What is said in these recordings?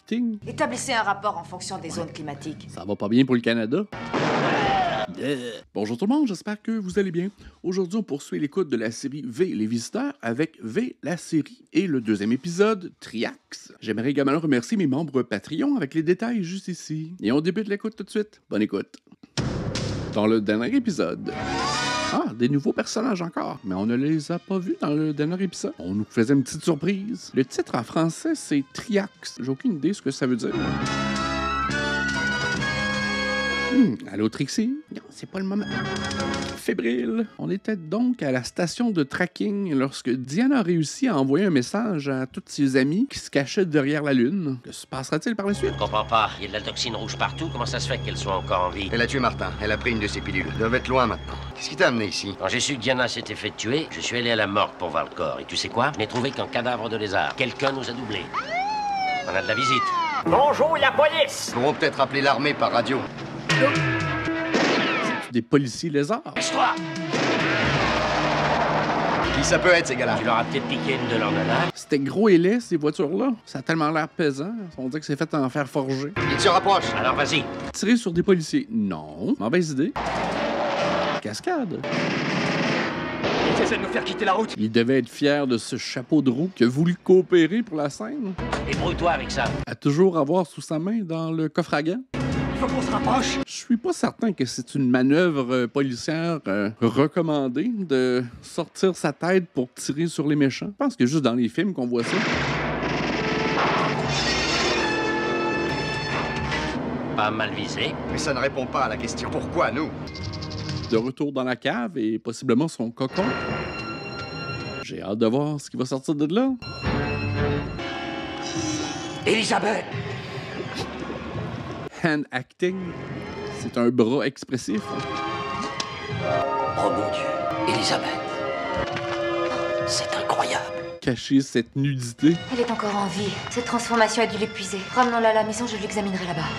Acting. Établissez un rapport en fonction des zones climatiques. Ça va pas bien pour le Canada. Bonjour tout le monde, j'espère que vous allez bien. Aujourd'hui, on poursuit l'écoute de la série V, les visiteurs, avec V, la série, et le deuxième épisode, Triax. J'aimerais également remercier mes membres Patreon avec les détails juste ici. Et on débute l'écoute tout de suite. Bonne écoute. Dans le dernier épisode... Ah, des nouveaux personnages encore, mais on ne les a pas vus dans le dernier épisode. On nous faisait une petite surprise. Le titre en français, c'est Triax. J'ai aucune idée de ce que ça veut dire. Allô, Trixie? Non, c'est pas le moment. Fébrile. On était donc à la station de tracking lorsque Diana a réussi à envoyer un message à tous ses amis qui se cachaient derrière la Lune. Que se passera-t-il par la suite? Je comprends pas. Il y a de la toxine rouge partout. Comment ça se fait qu'elle soit encore en vie? Elle a tué Martin. Elle a pris une de ses pilules. Ils doivent être loin maintenant. Qu'est-ce qui t'a amené ici? Quand j'ai su que Diana s'était fait tuer, je suis allé à la morgue pour voir le corps. Et tu sais quoi? Je n'ai trouvé qu'un cadavre de lézard. Quelqu'un nous a doublés. On a de la visite. Bonjour, la police! Ils pourront peut-être appeler l'armée par radio. Des policiers lézards. Lâche-toi! Qui ça peut être, ces gars-là? Tu leur as peut-être piqué une de leurs nanas. C'était gros et laid, ces voitures-là. Ça a tellement l'air pesant. On dirait que c'est fait en fer forgé. Il se rapproche. Alors vas-y. Tirer sur des policiers. Non. Mauvaise idée. Cascade. Ils essaient de nous faire quitter la route. Il devait être fier de ce chapeau de roue qui a voulu coopérer pour la scène. Débrouille-toi avec ça. À toujours avoir sous sa main dans le coffre à gants. Il faut qu'on se rapproche. Je suis pas certain que c'est une manœuvre policière recommandée de sortir sa tête pour tirer sur les méchants. Je pense que juste dans les films qu'on voit ça. Pas mal visé. Mais ça ne répond pas à la question. Pourquoi nous? De retour dans la cave et possiblement son cocon. J'ai hâte de voir ce qui va sortir de là. Elisabeth! Hand acting, c'est un bras expressif. Oh mon Dieu. Elisabeth. C'est incroyable. Cacher cette nudité. Elle est encore en vie. Cette transformation a dû l'épuiser. Ramenons-la à la maison, je l'examinerai là-bas.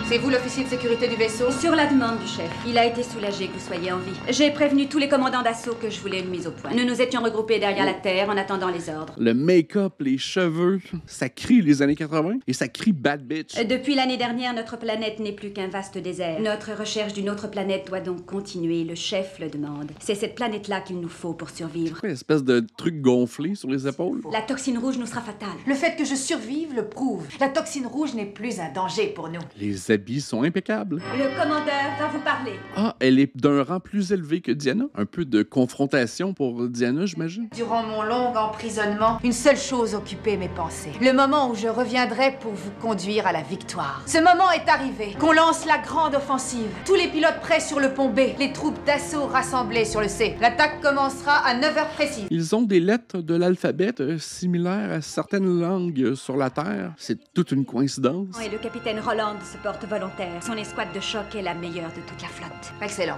C'est vous l'officier de sécurité du vaisseau? Sur la demande du chef. Il a été soulagé que vous soyez en vie. J'ai prévenu tous les commandants d'assaut que je voulais une mise au point. Nous nous étions regroupés derrière la terre en attendant les ordres. Le make-up, les cheveux, ça crie les années 80 et ça crie bad bitch. Depuis l'année dernière, notre planète n'est plus qu'un vaste désert. Notre recherche d'une autre planète doit donc continuer. Le chef le demande. C'est cette planète-là qu'il nous faut pour survivre. Une espèce de truc gonflé sur les épaules. La toxine rouge nous sera fatale. Le fait que je survive le prouve. La toxine rouge n'est plus un danger pour nous. Les habits sont impeccables. Le commandeur va vous parler. Ah, elle est d'un rang plus élevé que Diana. Un peu de confrontation pour Diana, j'imagine. Durant mon long emprisonnement, une seule chose occupait mes pensées. Le moment où je reviendrai pour vous conduire à la victoire. Ce moment est arrivé. Qu'on lance la grande offensive. Tous les pilotes prêts sur le pont B. Les troupes d'assaut rassemblées sur le C. L'attaque commencera à 9h précises. Ils ont des lettres de l'alphabet similaires à certaines langues sur la Terre. C'est toute une coïncidence. Et le capitaine Roland se porte volontaire. Son escouade de choc est la meilleure de toute la flotte. Excellent.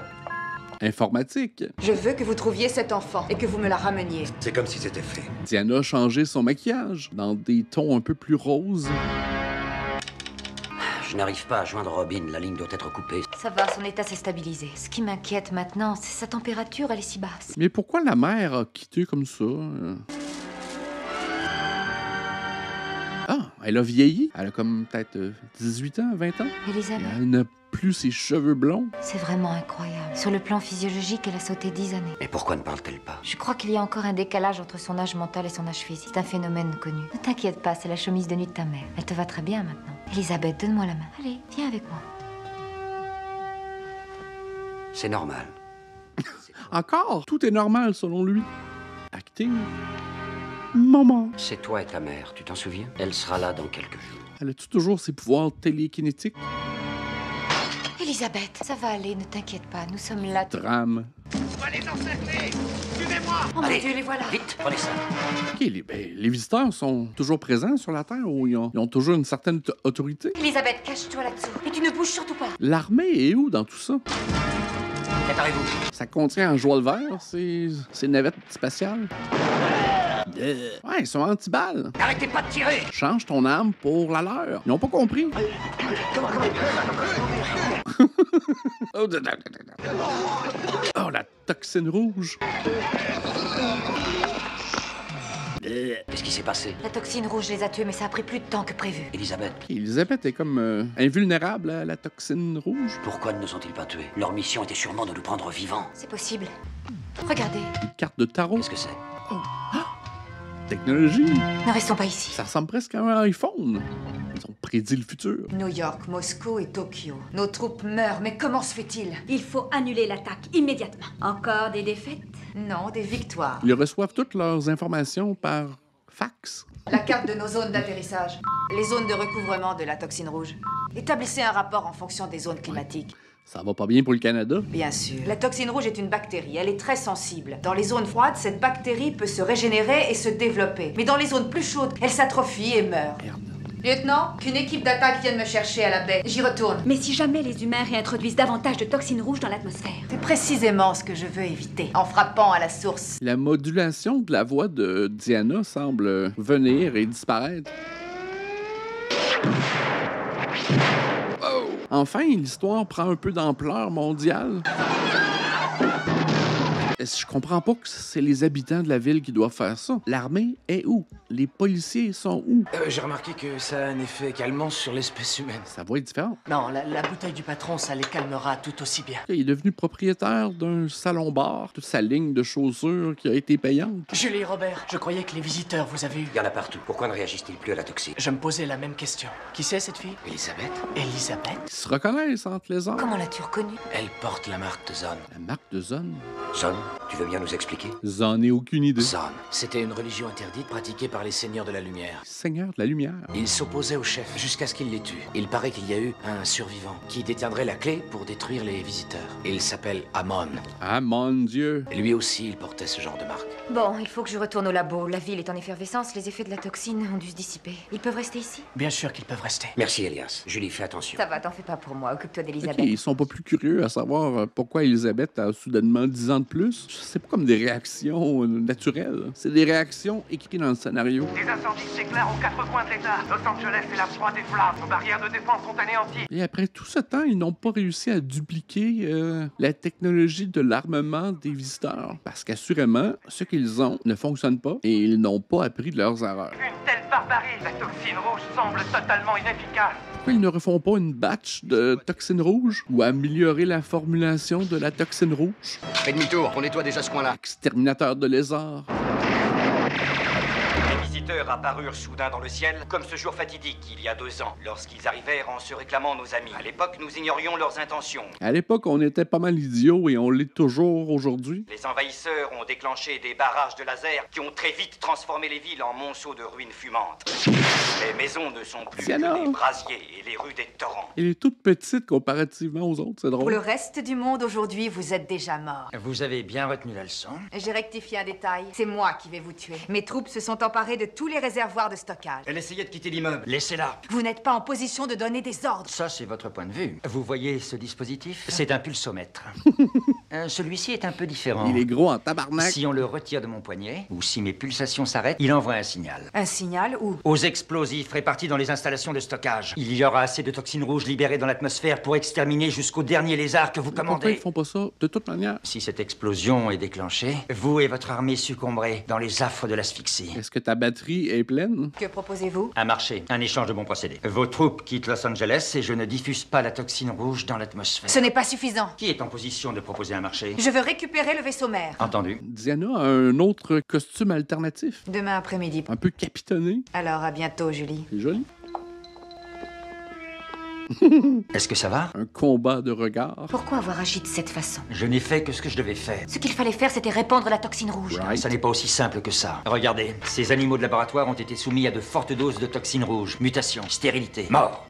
Informatique. Je veux que vous trouviez cet enfant et que vous me la rameniez. C'est comme si c'était fait. Diana a changé son maquillage dans des tons un peu plus roses. Je n'arrive pas à joindre Robin. La ligne doit être coupée. Ça va, son état s'est stabilisé. Ce qui m'inquiète maintenant, c'est sa température, elle est si basse. Mais pourquoi la mère a quitté comme ça? Ah, elle a vieilli. Elle a comme peut-être 18 ans, 20 ans. Et Elisabeth, elle n'a plus ses cheveux blonds. c'est vraiment incroyable. Sur le plan physiologique, elle a sauté 10 années. Mais pourquoi ne parle-t-elle pas? Je crois qu'il y a encore un décalage entre son âge mental et son âge physique. C'est un phénomène connu. Ne t'inquiète pas, c'est la chemise de nuit de ta mère. Elle te va très bien maintenant. Elisabeth, donne-moi la main. Allez, viens avec moi. C'est normal. Encore, tout est normal selon lui. Acting. Maman. C'est toi et ta mère, tu t'en souviens? Elle sera là dans quelques jours. Elle a toujours ses pouvoirs télékinétiques? Elisabeth, ça va aller, ne t'inquiète pas. Nous sommes là. Drame. On va les encercler! Suivez-moi! Oh Allez, mon Dieu, les voilà. Vite, prenez ça. OK, les visiteurs sont toujours présents sur la Terre ou ils ont toujours une certaine autorité? Elisabeth, cache-toi là-dessous. Et tu ne bouges surtout pas. L'armée est où dans tout ça? Préparez-vous. Ça contient un joie le vert, ces navettes spatiales? Ouais, ils sont anti-balles. Arrêtez pas de tirer! Change ton arme pour la leur. Ils n'ont pas compris. Oh, la toxine rouge. Qu'est-ce qui s'est passé? La toxine rouge les a tués, mais ça a pris plus de temps que prévu. Elisabeth, Elisabeth est comme invulnérable à la toxine rouge. pourquoi ne nous ont-ils pas tués? Leur mission était sûrement de nous prendre vivants. C'est possible. Regardez, Une carte de tarot. Qu'est-ce que c'est? Technologie. ne restons pas ici. Ça ressemble presque à un iPhone. Ils ont prédit le futur. New York, Moscou et Tokyo. Nos troupes meurent, mais comment se fait-il? Il faut annuler l'attaque immédiatement. Encore des défaites? Non, des victoires. Ils reçoivent toutes leurs informations par fax. La carte de nos zones d'atterrissage. Les zones de recouvrement de la toxine rouge. Établissez un rapport en fonction des zones climatiques. Ça va pas bien pour le Canada. Bien sûr. La toxine rouge est une bactérie. Elle est très sensible. Dans les zones froides, cette bactérie peut se régénérer et se développer. Mais dans les zones plus chaudes, elle s'atrophie et meurt. Merde. Lieutenant, qu'une équipe d'attaque vienne me chercher à la baie. J'y retourne. Mais si jamais les humains réintroduisent davantage de toxines rouges dans l'atmosphère? C'est précisément ce que je veux éviter, en frappant à la source. La modulation de la voix de Diana semble venir et disparaître. Oh! Enfin, l'histoire prend un peu d'ampleur mondiale. Je comprends pas que c'est les habitants de la ville qui doivent faire ça. L'armée est où? Les policiers sont où? J'ai remarqué que ça a un effet calmant sur l'espèce humaine. Ça va être différent. Non, la bouteille du patron, ça les calmera tout aussi bien. Il est devenu propriétaire d'un salon-bar, toute sa ligne de chaussures qui a été payante. Julie Robert, je croyais que les visiteurs vous avaient eu. Il y en a partout. Pourquoi ne réagissent-ils plus à la toxine? Je me posais la même question. Qui c'est cette fille? Elisabeth? Elisabeth? Ils se reconnaissent entre les hommes. Comment l'as-tu reconnue? Elle porte la marque de Zone. La marque de Zone. Zone, tu veux bien nous expliquer? J'en ai aucune idée. Zone, c'était une religion interdite pratiquée par les seigneurs de la lumière. Seigneur de la lumière. Ils s'opposaient au chef jusqu'à ce qu'il les tue. Il paraît qu'il y a eu un survivant qui détiendrait la clé pour détruire les visiteurs. Il s'appelle Amon. Ah mon Dieu. Et lui aussi, il portait ce genre de marque. Bon, il faut que je retourne au labo. La ville est en effervescence, les effets de la toxine ont dû se dissiper. Ils peuvent rester ici? Bien sûr qu'ils peuvent rester. Merci, Elias. Julie, fais attention. Ça va, t'en fais pas pour moi. Occupe-toi Ok, d'Elisabeth. ils sont pas plus curieux à savoir pourquoi Elisabeth a soudainement 10 ans de plus. C'est pas comme des réactions naturelles. C'est des réactions écrites dans le scénario. Des incendies s'éclairent aux quatre coins de l'État. Los Angeles est la proie des flammes. Nos barrières de défense sont anéanties. Et après tout ce temps, ils n'ont pas réussi à dupliquer la technologie de l'armement des visiteurs. Parce qu'assurément, ce qu'ils ont ne fonctionne pas et ils n'ont pas appris de leurs erreurs. Une telle barbarie. La toxine rouge semble totalement inefficace. Pourquoi ils ne refont pas une batch de toxine rouge ou améliorer la formulation de la toxine rouge? Fais demi-tour, on nettoie déjà ce coin-là. Exterminateur de lézards. Les visiteurs apparurent soudain dans le ciel, comme ce jour fatidique il y a 2 ans, lorsqu'ils arrivèrent en se réclamant nos amis. À l'époque, nous ignorions leurs intentions. À l'époque, on était pas mal idiots et on l'est toujours aujourd'hui. Les envahisseurs ont déclenché des barrages de laser qui ont très vite transformé les villes en monceaux de ruines fumantes. Les maisons ne sont plus Diana. que des brasiers et les rues des torrents. Elle est toute petite comparativement aux autres, c'est Pour drôle. le reste du monde, aujourd'hui, vous êtes déjà morts. Vous avez bien retenu la leçon. J'ai rectifié un détail. C'est moi qui vais vous tuer. Mes troupes se sont emparées de tous les réservoirs de stockage. Elle essayait de quitter l'immeuble. Laissez-la. Vous n'êtes pas en position de donner des ordres. Ça, c'est votre point de vue. Vous voyez ce dispositif? C'est un pulsomètre. Celui-ci est un peu différent. Il est gros en tabarnak. Si on le retire de mon poignet, ou si mes pulsations s'arrêtent, il envoie un signal. Un signal où? Aux explosifs répartis dans les installations de stockage. Il y aura assez de toxines rouges libérées dans l'atmosphère pour exterminer jusqu'au dernier lézard que vous Pourquoi commandez. ils font pas ça de toute manière? Si cette explosion est déclenchée, vous et votre armée succomberez dans les affres de l'asphyxie. Est-ce que ta batterie est pleine? Que proposez-vous? Un marché, un échange de bons procédés. Vos troupes quittent Los Angeles et je ne diffuse pas la toxine rouge dans l'atmosphère. Ce n'est pas suffisant. Qui est en position de proposer un marché? Je veux récupérer le vaisseau mère. Entendu. Diana a un autre costume alternatif. Demain après-midi. Un peu capitonné. Alors, à bientôt, Julie. C'est joli. Est-ce que ça va? Un combat de regards. Pourquoi avoir agi de cette façon? Je n'ai fait que ce que je devais faire. Ce qu'il fallait faire, c'était répandre la toxine rouge. Right. Ça n'est pas aussi simple que ça. Regardez, ces animaux de laboratoire ont été soumis à de fortes doses de toxines rouges. Mutation, stérilité, mort.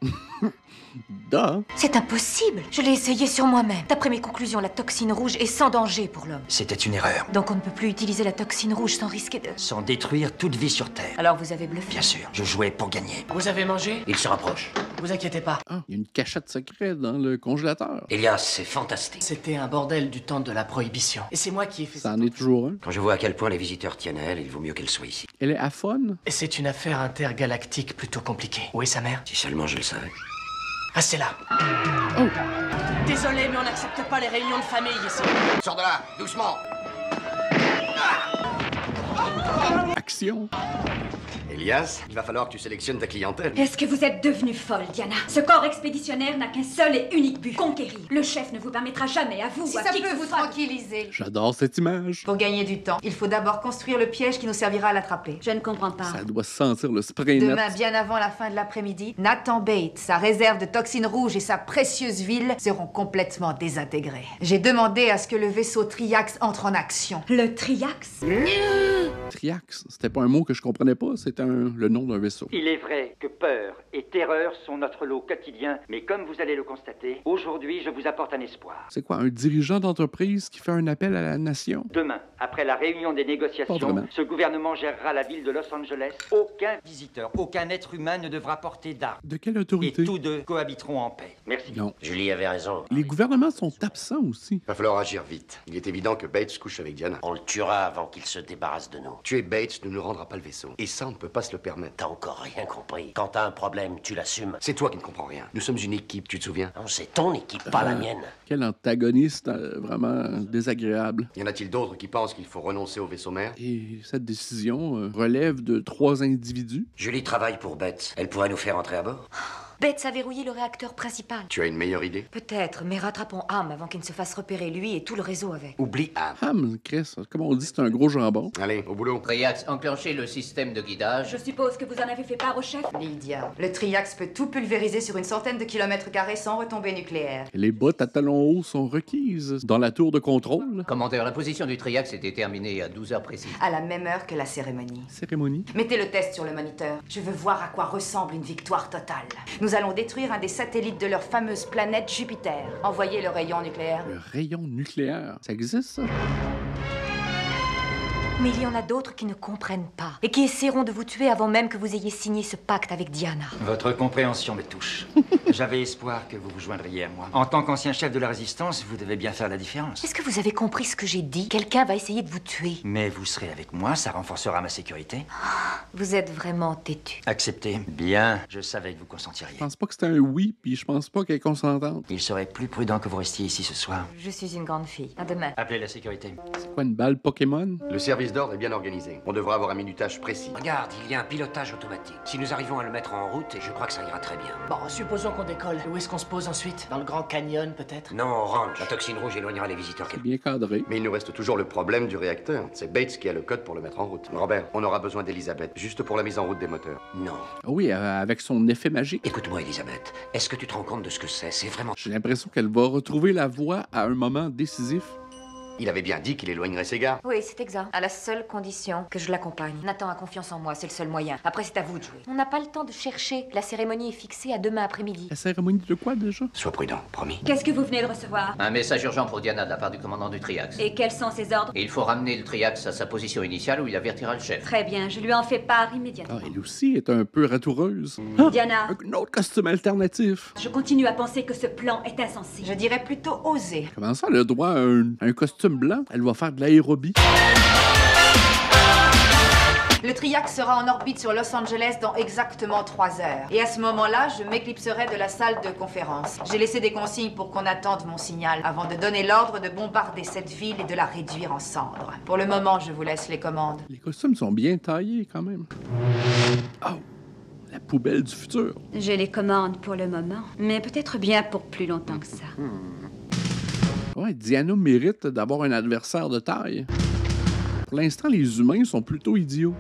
Da. C'est impossible. Je l'ai essayé sur moi-même. D'après mes conclusions, la toxine rouge est sans danger pour l'homme. C'était une erreur. Donc on ne peut plus utiliser la toxine rouge sans risquer de... Sans détruire toute vie sur Terre. Alors vous avez bluffé. Bien sûr, je jouais pour gagner. Vous avez mangé? Il se rapproche. Vous inquiétez pas. Ah, il y a une cachette secrète dans le congélateur. Elias, c'est fantastique. C'était un bordel du temps de la prohibition. Et c'est moi qui ai fait Ça en est toujours un. Quand je vois à quel point les visiteurs tiennent à elle, il vaut mieux qu'elle soit ici. Elle est aphone. Et c'est une affaire intergalactique plutôt compliquée. Où est sa mère? Si seulement je le savais. Ah, c'est là. Oh! Désolé, mais on n'accepte pas les réunions de famille ici. Sors de là, doucement. fiction. Elias, il va falloir que tu sélectionnes ta clientèle. Est-ce que vous êtes devenue folle, Diana? Ce corps expéditionnaire n'a qu'un seul et unique but, conquérir. Le chef ne vous permettra jamais à vous Si ou à ça qui que peut ce vous soit. tranquilliser. J'adore cette image. Pour gagner du temps, il faut d'abord construire le piège qui nous servira à l'attraper. Je ne comprends pas. Ça doit sentir le spray Demain, net. bien avant la fin de l'après-midi, Nathan Bates, sa réserve de toxines rouges et sa précieuse ville seront complètement désintégrés. J'ai demandé à ce que le vaisseau Triax entre en action. Le Triax? Triax, c'était pas un mot que je comprenais pas, c'était le nom d'un vaisseau. Il est vrai que peur et terreur sont notre lot quotidien, mais comme vous allez le constater, aujourd'hui, je vous apporte un espoir. C'est quoi, un dirigeant d'entreprise qui fait un appel à la nation? Demain, après la réunion des Pas négociations, vraiment. ce gouvernement gérera la ville de Los Angeles. Aucun visiteur, aucun être humain ne devra porter d'armes. De quelle Et autorité? tous deux cohabiteront en paix. Merci. Non. Julie avait raison. Les gouvernements sont absents aussi. Il va falloir agir vite. Il est évident que Bates couche avec Diana. On le tuera avant qu'il se débarrasse de nous. Tuer Bates ne nous rendra pas le vaisseau. Et ça, on ne peut pas se le permettre. T'as encore rien compris. Quand t'as un problème, tu l'assumes. C'est toi qui ne comprends rien. Nous sommes une équipe, tu te souviens? Non, c'est ton équipe, pas la mienne. Quel antagoniste vraiment désagréable. Y en a-t-il d'autres qui pensent qu'il faut renoncer au vaisseau mère? Et cette décision relève de 3 individus. Julie travaille pour Bates. Elle pourrait nous faire entrer à bord? Bates a verrouillé le réacteur principal. Tu as une meilleure idée? Peut-être, mais rattrapons Ham avant qu'il ne se fasse repérer, lui et tout le réseau avec. Oublie Ham. Ham, Chris, comme on dit, c'est un gros jambon. Allez, au boulot. Triax, enclenchez le système de guidage. Je suppose que vous en avez fait part au chef? Lydia, le Triax peut tout pulvériser sur une centaine de kilomètres carrés sans retombée nucléaire. Les bottes à talons hauts sont requises dans la tour de contrôle. Commandeur, la position du Triax est déterminée à 12 heures précises. À la même heure que la cérémonie. Cérémonie. Mettez le test sur le moniteur. Je veux voir à quoi ressemble une victoire totale. Nous allons détruire un des satellites de leur fameuse planète Jupiter. Envoyez le rayon nucléaire. Le rayon nucléaire. Ça existe, ça? Mais il y en a d'autres qui ne comprennent pas et qui essaieront de vous tuer avant même que vous ayez signé ce pacte avec Diana. Votre compréhension me touche. J'avais espoir que vous vous joindriez à moi. En tant qu'ancien chef de la résistance, vous devez bien faire la différence. Est-ce que vous avez compris ce que j'ai dit? Quelqu'un va essayer de vous tuer. Mais vous serez avec moi, ça renforcera ma sécurité. Vous êtes vraiment têtu. Acceptez. Bien, je savais que vous consentiriez. Je pense pas que c'était un oui, puis je pense pas qu'elle est consentante. Il serait plus prudent que vous restiez ici ce soir. Je suis une grande fille. À demain. Appelez la sécurité. C'est quoi, une balle Pokémon? Le service d'ordre est bien organisé. On devra avoir un minutage précis. Regarde, il y a un pilotage automatique. Si nous arrivons à le mettre en route, je crois que ça ira très bien. Bon, supposons qu'on décolle. Où est-ce qu'on se pose ensuite? Dans le Grand Canyon, peut-être? Non, on range. La toxine rouge éloignera les visiteurs. C'est bien cadré. Mais il nous reste toujours le problème du réacteur. C'est Bates qui a le code pour le mettre en route. Robert, on aura besoin d'Elisabeth, juste pour la mise en route des moteurs. Non. Ah oui, avec son effet magique. Écoute-moi, Elisabeth. Est-ce que tu te rends compte de ce que c'est? C'est vraiment... J'ai l'impression qu'elle va retrouver la voie à un moment décisif. Il avait bien dit qu'il éloignerait ses gars. Oui, c'est exact. À la seule condition que je l'accompagne. Nathan a confiance en moi, c'est le seul moyen. Après, c'est à vous de jouer. On n'a pas le temps de chercher. La cérémonie est fixée à demain après-midi. La cérémonie de quoi, déjà? Sois prudent, promis. Qu'est-ce que vous venez de recevoir? Un message urgent pour Diana de la part du commandant du Triax. Et quels sont ses ordres? Il faut ramener le Triax à sa position initiale où il avertira le chef. Très bien, je lui en fais part immédiatement. Ah, elle aussi est un peu ratoureuse. Diana, Un autre costume alternatif. je continue à penser que ce plan est insensé. Je dirais plutôt osé. Comment ça, elle a droit à un costume blanc? Elle va faire de l'aérobie. Le Triax sera en orbite sur Los Angeles dans exactement 3 heures. Et à ce moment-là, je m'éclipserai de la salle de conférence. J'ai laissé des consignes pour qu'on attende mon signal avant de donner l'ordre de bombarder cette ville et de la réduire en cendres. Pour le moment, je vous laisse les commandes. Les costumes sont bien taillés, quand même. Oh! La poubelle du futur. J'ai les commandes pour le moment, mais peut-être bien pour plus longtemps que ça. Ouais, Diana mérite d'avoir un adversaire de taille. Pour l'instant, les humains sont plutôt idiots.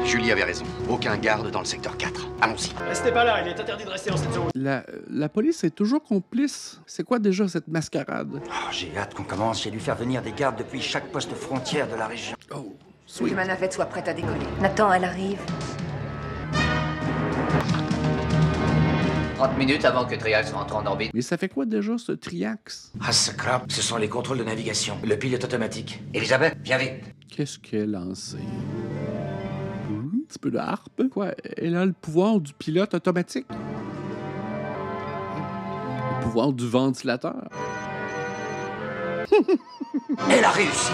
Julie avait raison. Aucun garde dans le secteur 4. Allons-y. Restez pas là, il est interdit de rester dans cette zone. La police est toujours complice. C'est quoi déjà cette mascarade? Oh, j'ai hâte qu'on commence. J'ai dû faire venir des gardes depuis chaque poste frontière de la région. Oh, Que sweet. ma navette soit prête à décoller. Nathan, elle arrive. 30 minutes avant que Triax rentre en orbite. Mais ça fait quoi déjà, ce Triax? Ah, ce crap, ce sont les contrôles de navigation. Le pilote automatique. Elisabeth, viens vite. Qu'est-ce qu'elle en sait? Un petit peu de harpe. Quoi, elle a le pouvoir du pilote automatique? Le pouvoir du ventilateur? Elle a réussi.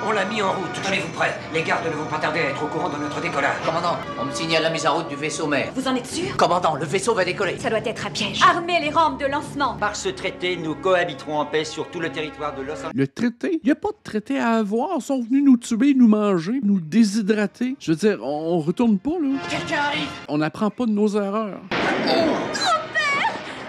On l'a mis en route. Tenez-vous prêts. Les gardes ne vont pas tarder à être au courant de notre décollage. Commandant, on me signale la mise en route du vaisseau mère. Vous en êtes sûr? Commandant, le vaisseau va décoller. Ça doit être un piège. Armez les rampes de lancement. Par ce traité, nous cohabiterons en paix sur tout le territoire de Los Angeles. Le traité? Il n'y a pas de traité à avoir. Ils sont venus nous tuer, nous manger, nous déshydrater. Je veux dire, on retourne pas, là. Quelqu'un arrive. On n'apprend pas de nos erreurs.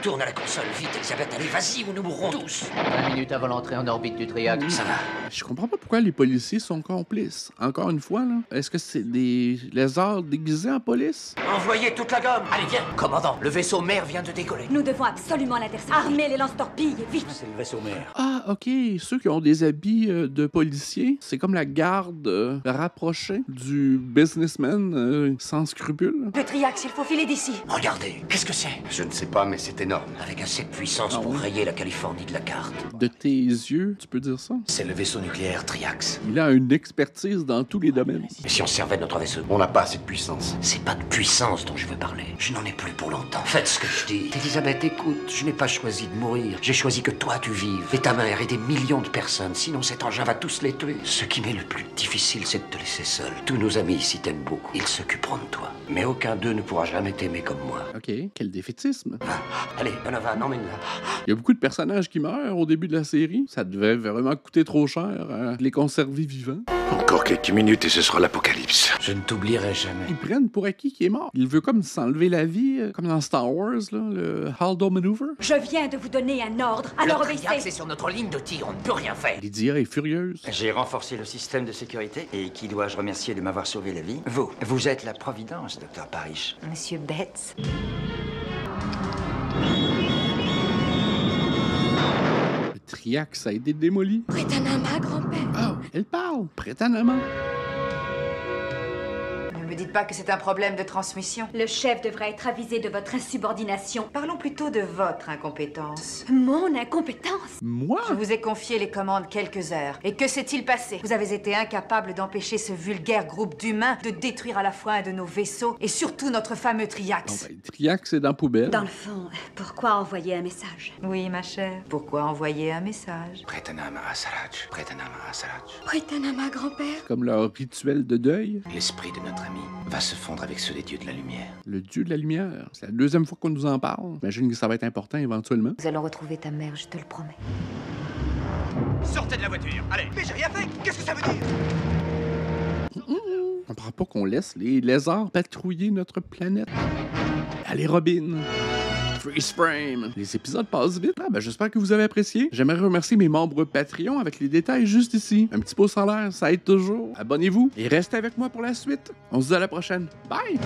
Tourne à la console, vite, Elisabeth. Allez, vas-y, ou nous mourrons tous. 20 minutes avant l'entrée en orbite du triangle. Ça va. Je comprends pas pourquoi les policiers sont complices. Encore une fois, là. Est-ce que c'est des lézards déguisés en police? Envoyez toute la gomme. Allez, viens. Commandant, le vaisseau mère vient de décoller. Nous devons absolument l'intercepter. Armez les lance-torpilles, vite. C'est le vaisseau mère. Ah, OK. Ceux qui ont des habits de policiers, c'est comme la garde rapprochée du businessman sans scrupules. Le Triax, il faut filer d'ici. Regardez, qu'est-ce que c'est? Je ne sais pas, mais c'est énorme. Avec assez de puissance pour rayer la Californie de la carte. De tes yeux, tu peux dire ça? C'est le vaisseau nucléaire Triax. Il a une expertise dans tous les domaines. Mais si on servait de notre vaisseau? On n'a pas assez de puissance. C'est pas de puissance dont je veux parler. Je n'en ai plus pour longtemps. Faites ce que je dis. Elisabeth, écoute, je n'ai pas choisi de mourir. J'ai choisi que toi tu vives. Et ta mère et des millions de personnes. Sinon cet engin va tous les tuer. Ce qui m'est le plus difficile, c'est de te laisser seul. Tous nos amis ici t'aiment beaucoup. Ils s'occuperont de toi. Mais aucun d'eux ne pourra jamais t'aimer comme moi. OK. Quel défaitisme. Allez, Bonova, emmène-la. Il y a beaucoup de personnages qui meurent au début de la série. Ça devait vraiment coûter trop cher à les conserver vivants. Encore quelques minutes et ce sera l'apocalypse. Je ne t'oublierai jamais. Ils prennent pour acquis qui est mort. Il veut comme s'enlever la vie, comme dans Star Wars, là, le Haldo Maneuver. Je viens de vous donner un ordre, alors Le Triax obéissez. est sur notre ligne de tir, on ne peut rien faire. Lydia est furieuse. J'ai renforcé le système de sécurité et qui dois-je remercier de m'avoir sauvé la vie? Vous êtes la providence, Dr. Parrish. Monsieur Betts. Le Triax a été démoli. Prétanama, grand-père. Ah, elle parle. Prétanama. Ne me dites pas que c'est un problème de transmission. Le chef devrait être avisé de votre insubordination. Parlons plutôt de votre incompétence. Mon incompétence? Moi? Je vous ai confié les commandes quelques heures. Et que s'est-il passé? Vous avez été incapable d'empêcher ce vulgaire groupe d'humains de détruire à la fois un de nos vaisseaux et surtout notre fameux Triax. Le Triax est dans la poubelle. Dans le fond, pourquoi envoyer un message? Oui, ma chère. Pourquoi envoyer un message? Prétanama Asarach. Prétanama Asarach. Prétanama, grand-père. Comme leur rituel de deuil. L'esprit de notre ami va se fondre avec ceux des dieux de la lumière. Le dieu de la lumière. C'est la deuxième fois qu'on nous en parle. J'imagine que ça va être important éventuellement. Nous allons retrouver ta mère, je te le promets. Sortez de la voiture, allez. Mais j'ai rien fait, qu'est-ce que ça veut dire? On comprend pas qu'on laisse les lézards patrouiller notre planète. Allez, Robin! Freeze frame! Les épisodes passent vite. J'espère que vous avez apprécié. J'aimerais remercier mes membres Patreon avec les détails juste ici. Un petit pouce en l'air, ça aide toujours. Abonnez-vous et restez avec moi pour la suite. On se dit à la prochaine. Bye!